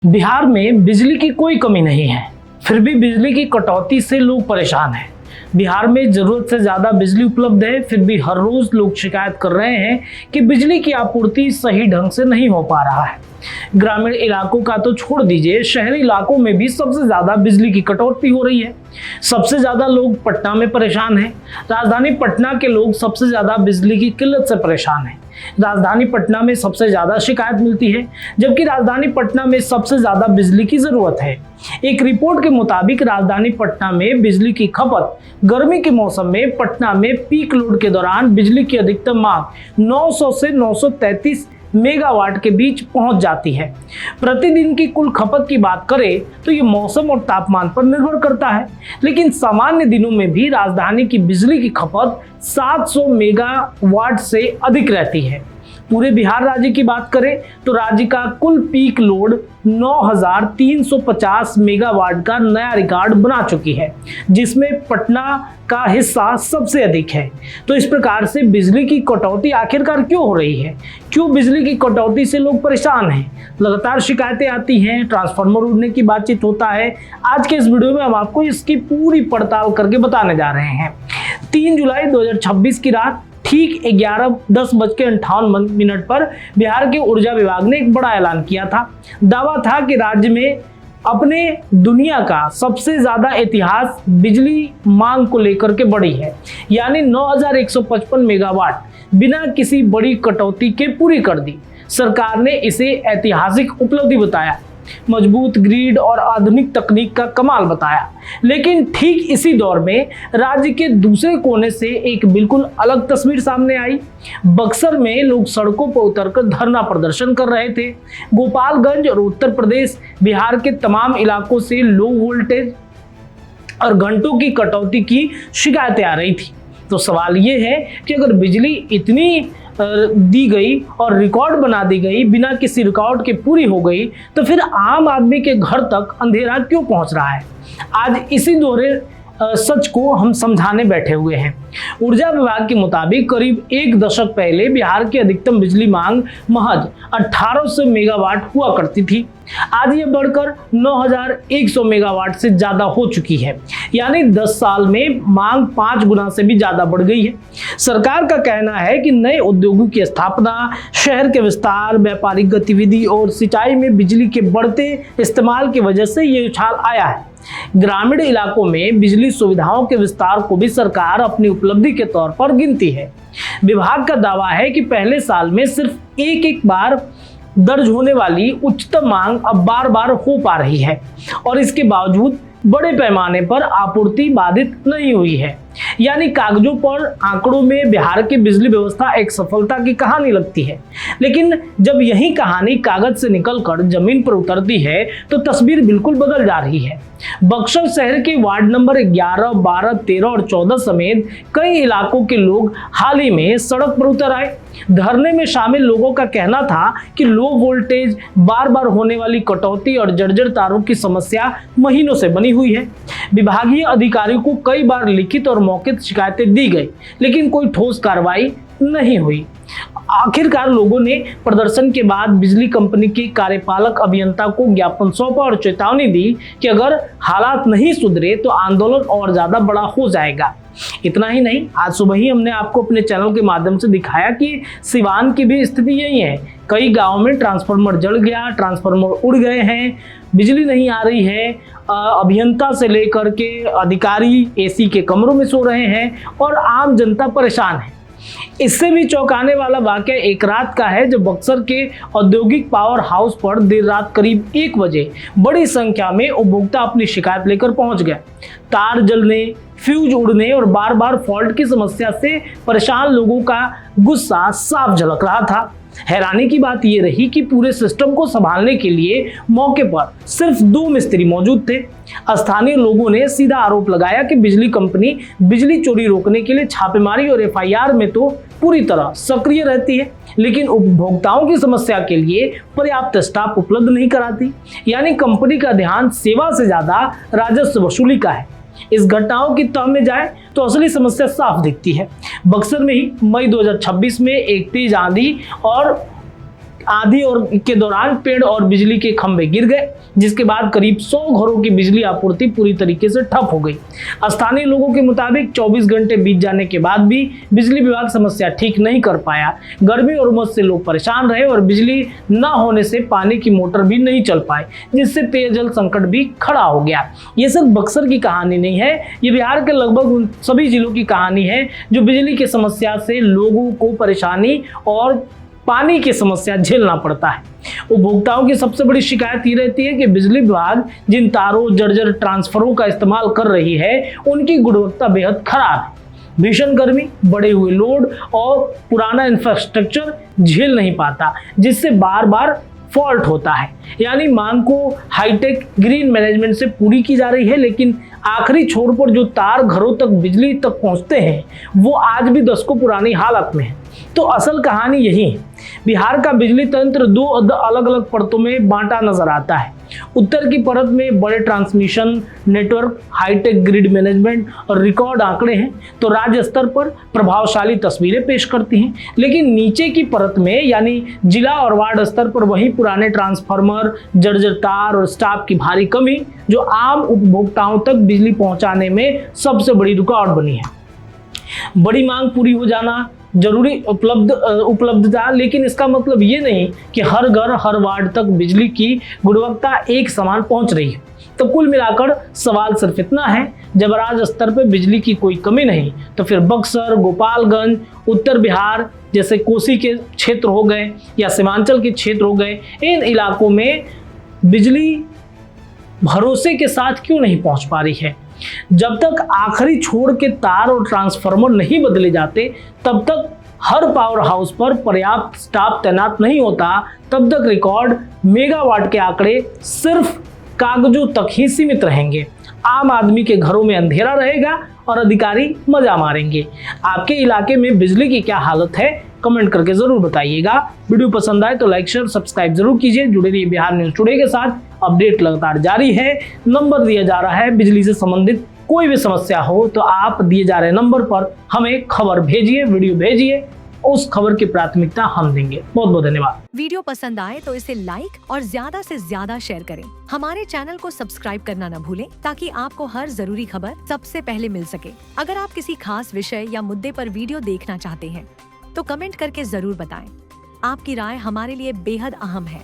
बिहार में बिजली की कोई कमी नहीं है, फिर भी बिजली की कटौती से लोग परेशान हैं। बिहार में जरूरत से ज्यादा बिजली उपलब्ध है, फिर भी हर रोज लोग शिकायत कर रहे हैं कि बिजली की आपूर्ति सही ढंग से नहीं हो पा रहा है। ग्रामीण इलाकों का तो छोड़ दीजिए, शहरी इलाकों में भी सबसे ज्यादा बिजली की कटौती हो रही है। सबसे ज्यादा लोग पटना में परेशान हैं। राजधानी पटना के लोग सबसे ज्यादा बिजली की किल्लत से परेशान हैं। राजधानी पटना में सबसे ज्यादा शिकायत मिलती है, जबकि राजधानी पटना में सबसे ज्यादा बिजली की जरूरत है। एक रिपोर्ट के मुताबिक राजधानी पटना में बिजली की खपत गर्मी के मौसम में पटना में पीक लोड के दौरान बिजली की अधिकतम मांग 900 से 933 मेगावाट के बीच पहुंच जाती है। प्रतिदिन की कुल खपत की बात करें तो ये मौसम और तापमान पर निर्भर करता है, लेकिन सामान्य दिनों में भी राजधानी की बिजली की खपत 700 मेगावाट से अधिक रहती है। पूरे बिहार राज्य की बात करें तो राज्य का कुल पीक लोड 9350 मेगावाट का नया रिकॉर्ड बना चुकी है, जिसमें पटना का हिस्सा सबसे अधिक है। तो इस प्रकार से बिजली की कटौती आखिरकार क्यों हो रही है? क्यों बिजली की कटौती से लोग परेशान हैं? लगातार शिकायतें आती हैं, ट्रांसफार्मर उड़ने की बातचीत होता है। आज के इस वीडियो में हम आपको इसकी पूरी पड़ताल करके बताने जा रहे हैं। 3 जुलाई 2026 की रात ठीक 11:10:58 पर बिहार के ऊर्जा विभाग ने एक बड़ा ऐलान किया था। दावा था कि राज्य में अपने दुनिया का सबसे ज्यादा इतिहास बिजली मांग को लेकर के बढ़ी है, यानी 9155 मेगावाट बिना किसी बड़ी कटौती के पूरी कर दी। सरकार ने इसे ऐतिहासिक उपलब्धि बताया, मजबूत ग्रिड और आधुनिक तकनीक का कमाल बताया। लेकिन ठीक इसी दौर में राज्य के दूसरे कोने से एक बिल्कुल अलग तस्वीर सामने आई। बक्सर में लोग सड़कों पर उतरकर धरना प्रदर्शन कर रहे थे। गोपालगंज और उत्तर प्रदेश, बिहार के तमाम इलाकों से लो वोल्टेज और घंटों की कटौती की शिकायतें आ रही थी। तो सवाल ये है कि अगर बिजली इतनी दी गई और रिकॉर्ड बना दी गई, बिना किसी रिकॉर्ड के पूरी हो गई, तो फिर आम आदमी के घर तक अंधेरा क्यों पहुंच रहा है? आज इसी दोहरे सच को हम समझाने बैठे हुए हैं। ऊर्जा विभाग के मुताबिक करीब एक दशक पहले बिहार की अधिकतम बिजली मांग महज 1800 मेगावाट हुआ करती थी। आज ये बढ़कर 9100 मेगावाट से ज्यादा हो चुकी है, यानी 10 साल में मांग 5 गुना से भी ज्यादा बढ़ गई है। सरकार का कहना है कि नए उद्योगों की स्थापना, शहर के विस्तार, व्यापारिक गतिविधि और सिंचाई में बिजली के बढ़ते इस्तेमाल की वजह से ये उछाल आया है। ग्रामीण इलाकों में बिजली सुविधाओं के विस्तार को भी सरकार अपनी उपलब्धि के तौर पर गिनती है। विभाग का दावा है कि पहले साल में सिर्फ एक बार दर्ज होने वाली उच्चतम मांग अब बार बार हो पा रही है और इसके बावजूद बड़े पैमाने पर आपूर्ति बाधित नहीं हुई है। यानी कागजों पर, आंकड़ों में बिहार की बिजली व्यवस्था एक सफलता की कहानी लगती है, लेकिन जब यही कहानी कागज से निकलकर जमीन पर उतरती है तो तस्वीर बिल्कुल बदल जा रही है। बक्सर शहर के वार्ड नंबर 11, 12, 13 और 14 समेत कई इलाकों के लोग हाल ही में सड़क पर उतर आए। धरने में शामिल लोगों का कहना था कि लो वोल्टेज, बार बार होने वाली कटौती और जर्जर तारों की समस्या महीनों से बनी हुई है। विभागीय अधिकारियों को कई बार लिखित और मौखिक शिकायतें दी गई, लेकिन कोई ठोस कार्रवाई नहीं हुई। आखिरकार लोगों ने प्रदर्शन के बाद बिजली कंपनी के कार्यपालक अभियंता को ज्ञापन सौंपा और चेतावनी दी कि अगर हालात नहीं सुधरे तो आंदोलन और ज्यादा बड़ा हो जाएगा। इतना ही नहीं, आज सुबह ही हमने आपको अपने चैनल के माध्यम से दिखाया कि सिवान की भी स्थिति यही है। कई गांवों में ट्रांसफार्मर जल गया, ट्रांसफार्मर उड़ गए हैं, बिजली नहीं आ रही है। अभियंता से लेकर के अधिकारी एसी के कमरों में सो रहे हैं और आम जनता परेशान है। इससे भी चौंकाने वाला वाकया एक रात का है, जब बक्सर के औद्योगिक पावर हाउस पर देर रात करीब 1 बजे बड़ी संख्या में उपभोक्ता अपनी शिकायत लेकर पहुंच गए। तार जलने, फ्यूज उड़ने और बार बार फॉल्ट की समस्या से परेशान लोगों का गुस्सा साफ झलक रहा था। हैरानी की बात यह रही कि पूरे सिस्टम को संभालने के लिए मौके पर सिर्फ 2 मिस्त्री मौजूद थे। स्थानीय लोगों ने सीधा आरोप लगाया कि बिजली कंपनी बिजली चोरी रोकने के लिए छापेमारी और एफआईआर में तो पूरी तरह सक्रिय रहती है, लेकिन उपभोक्ताओं की समस्या के लिए पर्याप्त स्टाफ उपलब्ध नहीं कराती। यानी कंपनी का ध्यान सेवा से ज्यादा राजस्व वसूली का है। इस घटनाओं की तह में जाए तो असली समस्या साफ दिखती है। बक्सर में ही मई 2026 में एक तेज आंधी और आंधी और के दौरान पेड़ और बिजली के खंभे गिर गए, जिसके बाद करीब 100 घरों की बिजली आपूर्ति पूरी तरीके से ठप हो गई। स्थानीय लोगों के मुताबिक 24 घंटे बीत जाने के बाद भी बिजली विभाग समस्या ठीक नहीं कर पाया। गर्मी और उमस से लोग परेशान रहे और बिजली न होने से पानी की मोटर भी नहीं चल पाए, जिससे पेयजल संकट भी खड़ा हो गया। ये सिर्फ बक्सर की कहानी नहीं है, ये बिहार के लगभग उन सभी जिलों की कहानी है जो बिजली की समस्या से लोगों को परेशानी और पानी की समस्या झेलना पड़ता है। उपभोक्ताओं की सबसे बड़ी शिकायत ये रहती है कि बिजली विभाग जिन तारों, जर्जर ट्रांसफार्मरों का इस्तेमाल कर रही है, उनकी गुणवत्ता बेहद खराब है। भीषण गर्मी, बढ़े हुए लोड और पुराना इंफ्रास्ट्रक्चर झेल नहीं पाता, जिससे बार बार फॉल्ट होता है। यानी मांग को हाईटेक ग्रीन मैनेजमेंट से पूरी की जा रही है, लेकिन आखिरी छोर पर जो तार घरों तक बिजली तक पहुंचते हैं, वो आज भी दशकों पुरानी हालत में है। तो असल कहानी यही है। बिहार का बिजली तंत्र दो अलग अलग परतों में बांटा नजर आता है। उत्तर की परत में बड़े transmission network, hi tech grid management और रिकॉर्ड आंकड़े हैं, तो राज्य स्तर पर प्रभावशाली तस्वीरें पेश करती हैं। लेकिन नीचे की परत में यानी जिला और वार्ड स्तर पर वही पुराने ट्रांसफार्मर, जर्जर तार और स्टाफ की भारी कमी, जो आम उपभोक्ताओं तक बिजली पहुंचाने में सबसे बड़ी रुकावट बनी है। बड़ी मांग पूरी हो जाना जरूरी उपलब्धता, लेकिन इसका मतलब ये नहीं कि हर घर हर वार्ड तक बिजली की गुणवत्ता एक समान पहुंच रही है। तो कुल मिलाकर सवाल सिर्फ इतना है, जब राज्य स्तर पर बिजली की कोई कमी नहीं, तो फिर बक्सर, गोपालगंज, उत्तर बिहार जैसे कोसी के क्षेत्र हो गए या सीमांचल के क्षेत्र हो गए, इन इलाकों में बिजली भरोसे के साथ क्यों नहीं पहुंच पा रही है? जब तक आखिरी छोर के तार और ट्रांसफार्मर नहीं बदले जाते, तब तक हर पावर हाउस पर पर्याप्त स्टाफ तैनात नहीं होता, तब तक रिकॉर्ड मेगावाट के आंकड़े सिर्फ कागजों तक ही सीमित रहेंगे। आम आदमी के घरों में अंधेरा रहेगा और अधिकारी मजा मारेंगे। आपके इलाके में बिजली की क्या हालत है, कमेंट करके जरूर बताइएगा। वीडियो पसंद आए तो लाइक, शेयर, सब्सक्राइब जरूर कीजिए। जुड़े रहिए बिहार न्यूज टुडे के साथ, अपडेट लगातार जारी है। नंबर दिया जा रहा है, बिजली से संबंधित कोई भी समस्या हो तो आप दिए जा रहे नंबर पर हमें खबर भेजिए, वीडियो भेजिए, उस खबर की प्राथमिकता हम देंगे। बहुत बहुत धन्यवाद। वीडियो पसंद आए तो इसे लाइक और ज्यादा से ज्यादा शेयर करें। हमारे चैनल को सब्सक्राइब करना न भूलें, ताकि आपको हर जरूरी खबर सबसे पहले मिल सके। अगर आप किसी खास विषय या मुद्दे पर वीडियो देखना चाहते हैं तो कमेंट करके जरूर बताएं। आपकी राय हमारे लिए बेहद अहम है।